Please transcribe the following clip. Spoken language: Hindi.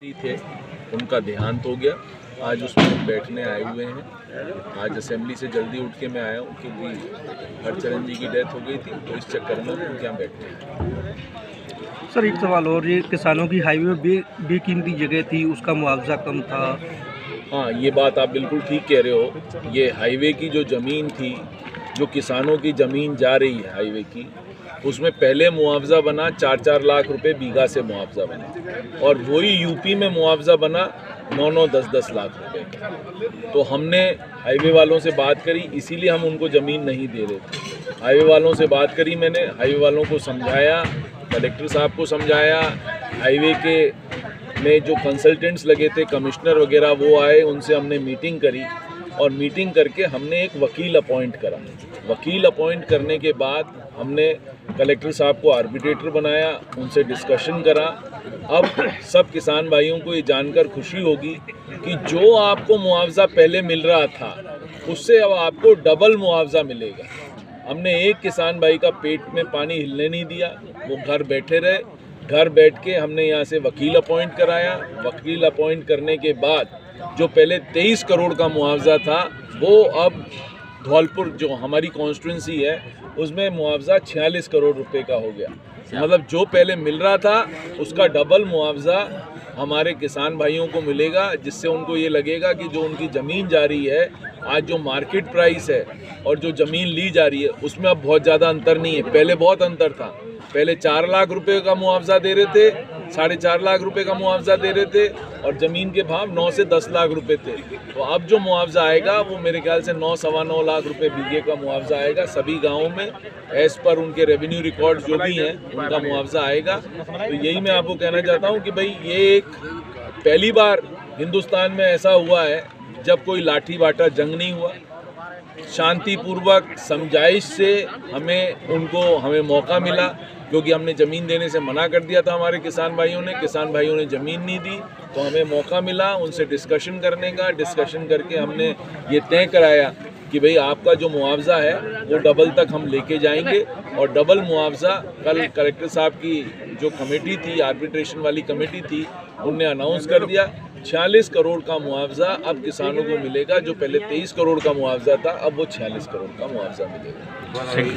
थे उनका देहांत हो गया। आज उसमें बैठने आए हुए हैं। आज असेंबली से जल्दी उठ के मैं आया हूँ क्योंकि हरचरण जी की डेथ हो गई थी, तो इस चक्कर में उनके यहाँ बैठने आए। सर एक सवाल और, ये किसानों की हाईवे बेकीमती जगह थी, उसका मुआवजा कम था। हाँ, ये बात आप बिल्कुल ठीक कह रहे हो। ये हाईवे की जो ज़मीन थी, जो किसानों की ज़मीन जा रही है हाईवे की, उसमें पहले मुआवजा बना 4-4 लाख रुपए बीघा से मुआवजा बना, और वही यूपी में मुआवजा बना 9-9, 10-10 लाख रुपए का। तो हमने हाईवे वालों से बात करी, इसीलिए हम उनको ज़मीन नहीं दे रहे थे। हाईवे वालों से बात करी मैंने, हाईवे वालों को समझाया, कलेक्टर साहब को समझाया, हाईवे के में जो कंसल्टेंट्स लगे थे, कमिश्नर वगैरह, वो आए, उनसे हमने मीटिंग करी, और मीटिंग करके हमने एक वकील अपॉइंट करा। वकील अपॉइंट करने के बाद हमने कलेक्टर साहब को आर्बिट्रेटर बनाया, उनसे डिस्कशन करा। अब सब किसान भाइयों को ये जानकर खुशी होगी कि जो आपको मुआवजा पहले मिल रहा था, उससे अब आपको डबल मुआवजा मिलेगा। हमने एक किसान भाई का पेट में पानी हिलने नहीं दिया, वो घर बैठे रहे। घर बैठ के हमने यहाँ से वकील अपॉइंट कराया। वकील अपॉइंट करने के बाद जो पहले 23 करोड़ का मुआवजा था, वो अब धौलपुर जो हमारी कॉन्स्टिट्यूंसी है, उसमें मुआवजा 46 करोड़ रुपए का हो गया। मतलब जो पहले मिल रहा था उसका डबल मुआवजा हमारे किसान भाइयों को मिलेगा, जिससे उनको ये लगेगा कि जो उनकी ज़मीन जा रही है, आज जो मार्केट प्राइस है और जो ज़मीन ली जा रही है, उसमें अब बहुत ज़्यादा अंतर नहीं है। पहले बहुत अंतर था। पहले 4 लाख रुपए का मुआवजा दे रहे थे, 4.5 लाख रुपए का मुआवजा दे रहे थे, और ज़मीन के भाव 9 से 10 लाख रुपए थे। तो अब जो मुआवजा आएगा वो मेरे ख्याल से 9-9.25 लाख रुपए बीघे का मुआवजा आएगा सभी गाँवों में, एज़ पर उनके रेवेन्यू रिकॉर्ड जो भी हैं उनका मुआवजा आएगा। तो यही मैं आपको कहना चाहता हूँ कि भाई ये एक पहली बार हिंदुस्तान में ऐसा हुआ है जब कोई लाठी बाटा जंग नहीं हुआ। शांतिपूर्वक समझाइश से हमें मौका मिला, क्योंकि हमने ज़मीन देने से मना कर दिया था हमारे किसान भाइयों ने ज़मीन नहीं दी, तो हमें मौका मिला उनसे डिस्कशन करने का। डिस्कशन करके हमने ये तय कराया कि भाई आपका जो मुआवजा है वो डबल तक हम लेके जाएंगे, और डबल मुआवजा कल कलेक्टर साहब की जो कमेटी थी, आर्बिट्रेशन वाली कमेटी थी, उनने अनाउंस कर दिया 46 करोड़ का मुआवजा अब किसानों को मिलेगा। जो पहले 23 करोड़ का मुआवजा था, अब वो 46 करोड़ का मुआवजा मिलेगा।